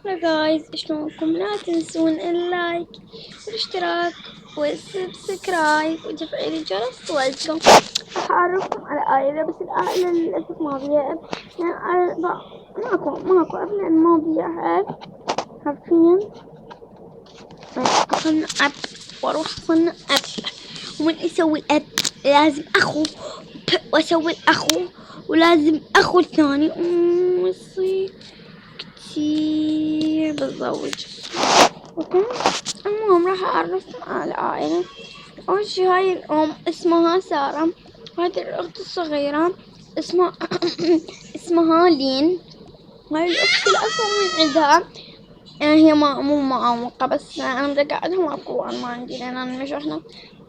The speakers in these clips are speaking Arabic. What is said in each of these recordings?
هلا جايز، شلونكم؟ لا تنسون اللايك والاشتراك والسبسكرايب وتفعيل الجرس. ويلكم. راح اعرفكم على آية، بس الآية للأسف ما بيها اب. يعني ماكو اب، لأن ما بيها اب حرفيا. أصنع اب واروح اصنع اب، ومن يسوي اب لازم اخو واسوي الاخو، ولازم اخو الثاني ويصير كتير بتزوج. اوكي، المهم راح اعرفكم على عائلة. اول شي هاي الام اسمها سارة، وهذه الاخت الصغيرة اسمها اسمها لين. هاي الاخت الاصغر من عندها، هي مو معوقة، بس انا متقاعدها ماكو، انا ما عندي لان انا مش احنا،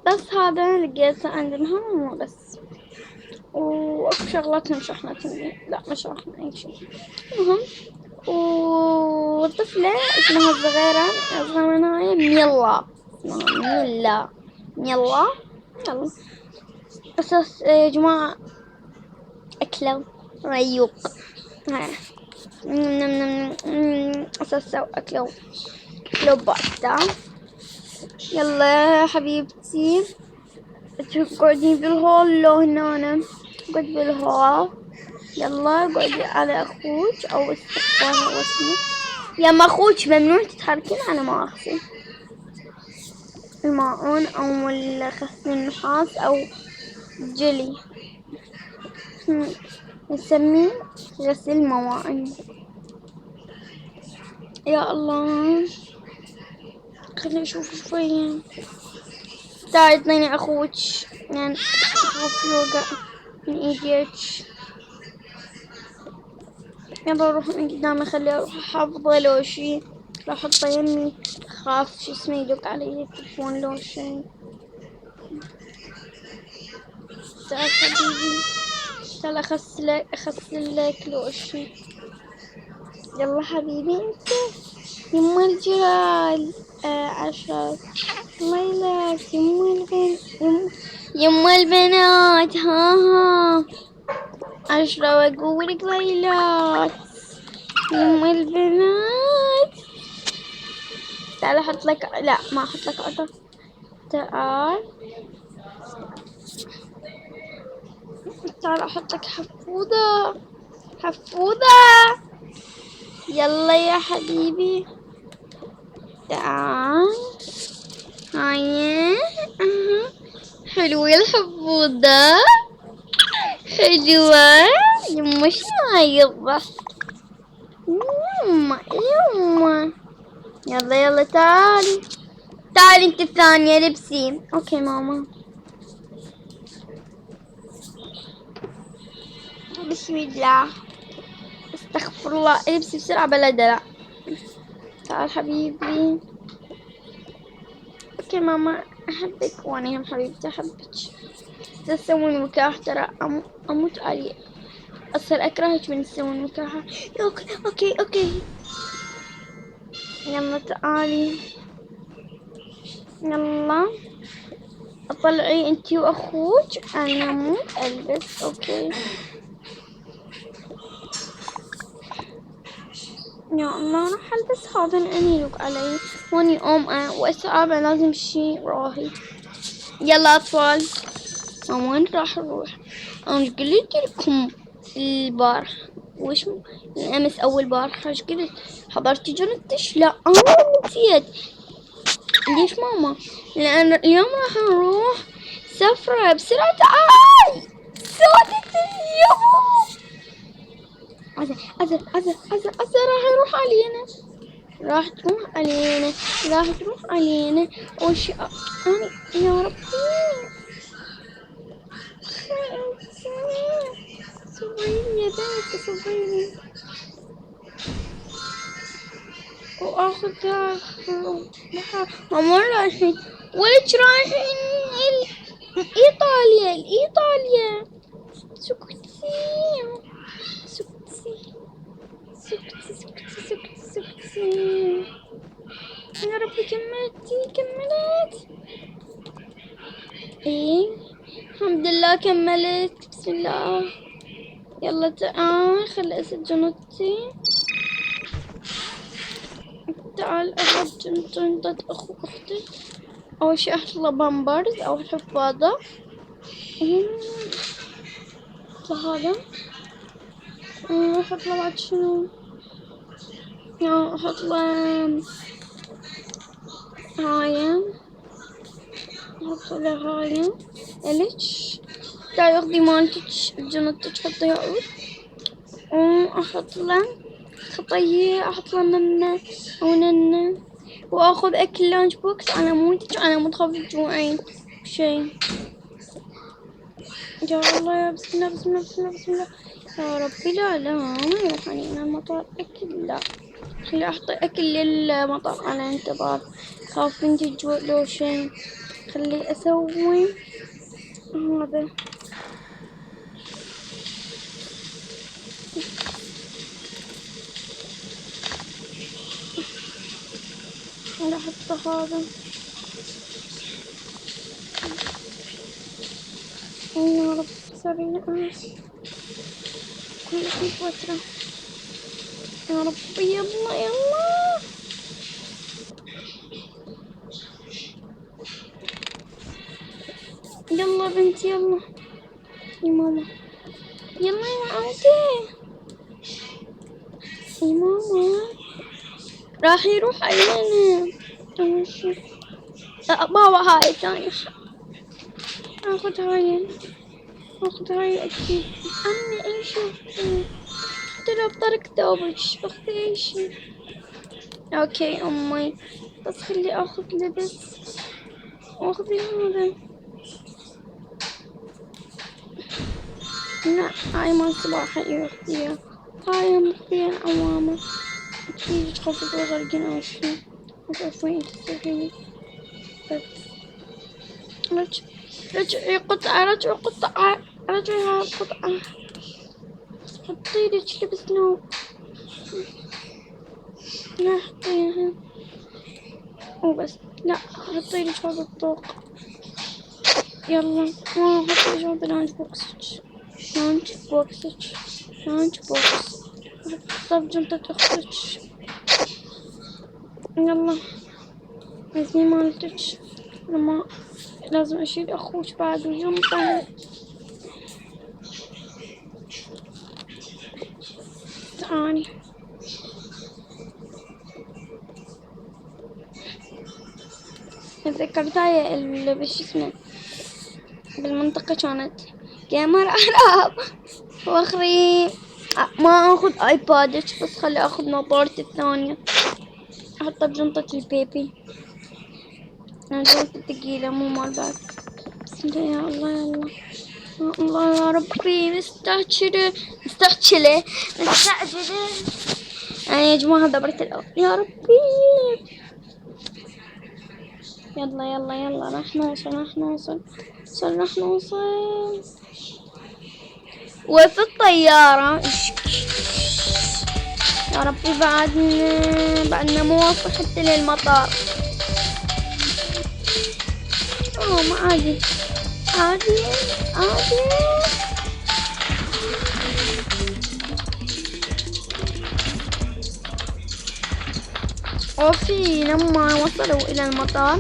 بس هذا لقيته عندنا هم بس. واكو شغلات مش احنا تنبي، لا مش احنا اي شي. المهم، والطفلة اسمها الصغيرة أصغر من هاي ميلا، اسمها ميلا. يلا قصص يا جماعة، أكلوا ريوق. ها. قصص أكلوا باستا. يلا يا حبيبتي، تقعدين بالهول لو هنا؟ قعد بالهول. يلا قعدي على أخوك، أو استغفار هو اسمه. يا ما أخوك ممنوع تتحركين على ما أخذي الماعون أو الغسل النحاس أو جلي، نسميه غسيل مواعين. يا الله، خليني أشوف شوية. تعالي اعطيني أخوك، يعني أخاف يوقع من إيديك. يلا روح من قدامي، خليه أروح أحفظه لو شي، راح أحطه يمي، أخاف شو اسمه يدق علي التلفون لو شي. تعال حبيبي، تعال أغسلك لو شي. يلا حبيبي انت يما الجلال. عشرة ليلات يما البنات. ها 10 واقولك ليلات يما البنات. تعال احط لك، لا ما احط لك عطر. تعال احط لك حفوضة. يلا يا حبيبي تعال. هاي حلوة الحفوضة، حلوة. يما شنو هاي الضحك؟ يما يلا تعالي انت الثانية لبسي. اوكي ماما. بسم الله، استغفر الله. لبسي بسرعة بلا دلع. تعال حبيبي. اوكي ماما، احبك، وانا هم حبيبتي احبك. تسوين وكاح ترى اموت عليه، اصير اكرهك من تسوين وكاح. اوكي. يلا تعالي، يلا اطلعي انتي واخوك، انا مو البس. اوكي يا الله، راح البس هذا لاني يليق علي، واني واسعى لازم شي راهي. يلا اطفال، وين راح نروح؟ انا قلت لكم البارح، وش الامس اول بارحة ايش قلت؟ حضرتي جنتش؟ لا انا نسيت. ليش ماما؟ لان اليوم راح نروح سفرة. بسرعة تعال، سادت اليوم. عزة راح يروح علينا، راح تروح علينا وش أنا. يا ربي صبريني يا بنتي، صبريني وآخذها بحر. ماما رايحين ولك رايحين إيطاليا. سكتي سكتي سكتي. يا ربي كملت. ايه الحمد لله كملت. بسم الله. يلا تعال خلي اسد جنطتي. تعال أخذ شنطة أختي. أول شي أحط له بامبرز أو حفاضة. هذا أحط له بعد شنو؟ أحط له هاي، أحط له هاي إلش. تعالي أخذي مالتش جنطتش حطيها عود. وأحط له خطية، أحط له ممة أو ننة. وأخذ أكل لانش بوكس. أنا مو تخاف تجوعين شي. يا الله، يا بسم الله بسم الله بسم الله بسم الله. يا ربي لا ما يروحني من المطار أكل. لا خلي أحط أكل للمطار على انتظار. خاف بنتي تجوع لو شي. خلي أسوي هذا. خلي أحط هذا. يا رب سريع كل شي فترة. يا ربي يلا يلا. يلا بنتي يلا يا ماما. يلا يا عمتي يا ماما. راح يروح علينا. ماشي. بابا هاي الثانية. اخذ هاي اكيد. عمي اي شيء. ترى بطريق ثوبك اختي اي شيء. اوكي امي، بس خلي اخذ لبس. واخذي هذا. لا هاي مال سباحة يا. هاي مخفية العوامة. اكيد تخافي تغرقين او شي. مش وين تسوين. بس رجعي قطعة رجعي ها قطعة. حطيلك لبس نوم. لا حطيها وبس. لا حطيلك هذا الطوق. يلا حطيلك هذا لانش بوكسك. لانش بوكس. حطها بجنطة أختك. يلا هذي مالتك. لما لازم أشيل أخوك بعد الجنطة. تعالي. تذكرت هاي اللي بش اسمه بالمنطقة كانت جيمر أحراب واخري. ما اخذ ايبادك، بس خلي اخذ نظارتي الثانية احطها بجنطة البيبي. جنطة ثقيلة مو مال باك. بسم الله يا الله يا الله يا الله يا ربي. مستعجلة. يعني يا جماعة دبرت الأول. يا ربي يلا راح نوصل. وفي الطيارة. يا ربي بعدنا مو واصل حتى للمطار. ما عادي. وفي لما وصلوا إلى المطار.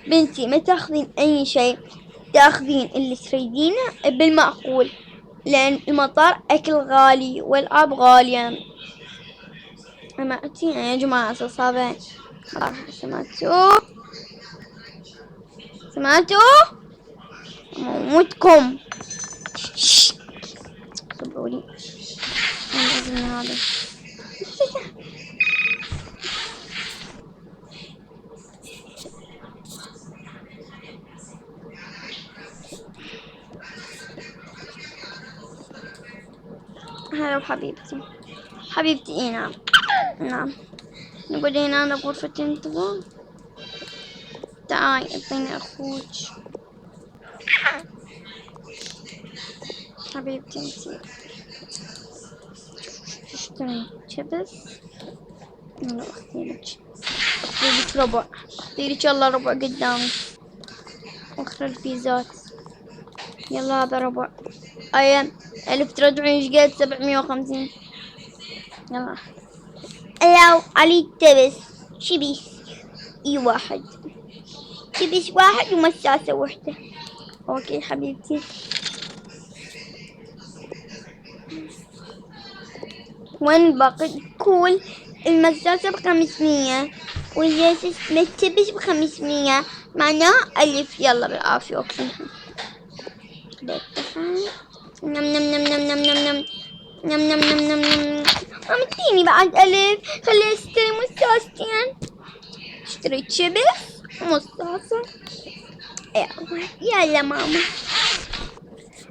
بنتي ما تاخذين أي شيء، تاخذين اللي تريدينه بالمعقول، لأن المطار أكل غالي والألعاب غالية. سمعتي يا جماعة أساس هذا. سمعتوا موتكم. صبرولي هذا. هلا حبيبتي إيه نعم نقول هنا أنا غرفتي انتظار. تعالي اعطيني أخوك حبيبتي انتي. اشتري شبس. يلا اختيلك ربع. يلا ربع قدامي. واخر البيزات. يلا هذا ربع. ألف ترجعين ايش قد 750. يلا. لو علي تبس شبيس اي واحد، شبيس واحد ومساسة وحدة. اوكي حبيبتي. وين باقي كل المساسة ب500 والتبس ب500 معناه 1000. يلا بالعافية. اوكي نم نم نم نم نم نم نم نم نم نم نم نم. اديني بعد 1000. خليني اشتري مساستين. اشتريت شبس ومساسة. يلا ماما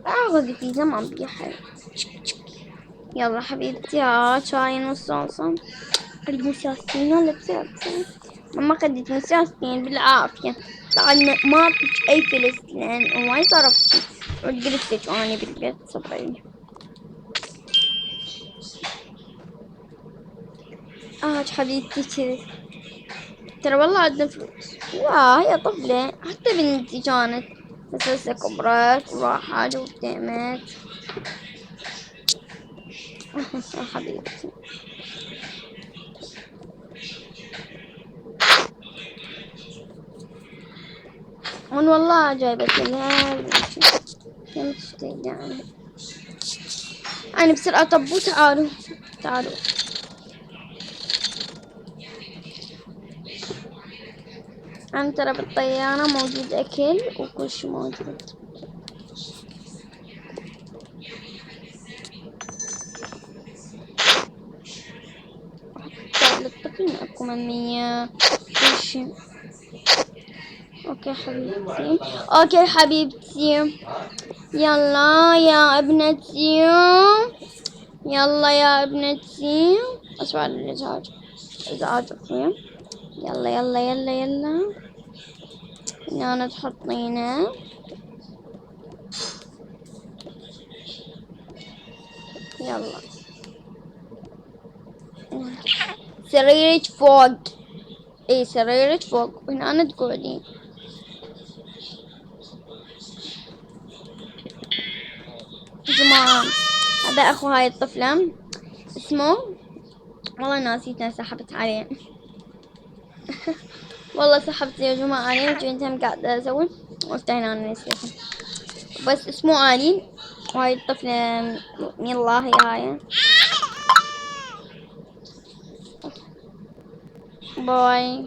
اخذ في زمان بيحل. يلا حبيبتي ها شاي مصاصة. اريد مساستين. يلا بسرعة بسرعة. ماما خدت مساستين بالعافية. بعد ما اعطيك اي فلس لان وايد صرفتي. قلت لك اني بالبيت صبري. حبيبتي كذي. ترى والله عندنا فلوس. لا هي طفلة حتى بنتي كانت بس هسه كبرت وراحت وقدمت. يا حبيبتي. وانا والله جايبت لها كم تشتري يعني. أنا بسرعة. طبوا تعالوا تعالوا. أنا ترى بالطيارة موجود أكل وكل شي موجود. ترى للطفل ماكو ممية كل شي. أوكي حبيبتي. أوكي حبيبتي. يلا يا ابنتي. يلا يا ابنتي. أسمع الإزعاج. إزعاج أوكي. يلا يلا يلا يلا. هنا تحطينه. يلا. سريرك فوق. اي سريرك فوق وهنا تقعدين. جماعة هذا اخو هاي الطفلة اسمه والله ناسيته. سحبت عليه. والله سحبت يا جماعة عليه وجيت هم قاعدة اسوي وافتحنا انا نسيته. بس اسمه آلين. وهاي الطفلة يلا هي هاي. باي.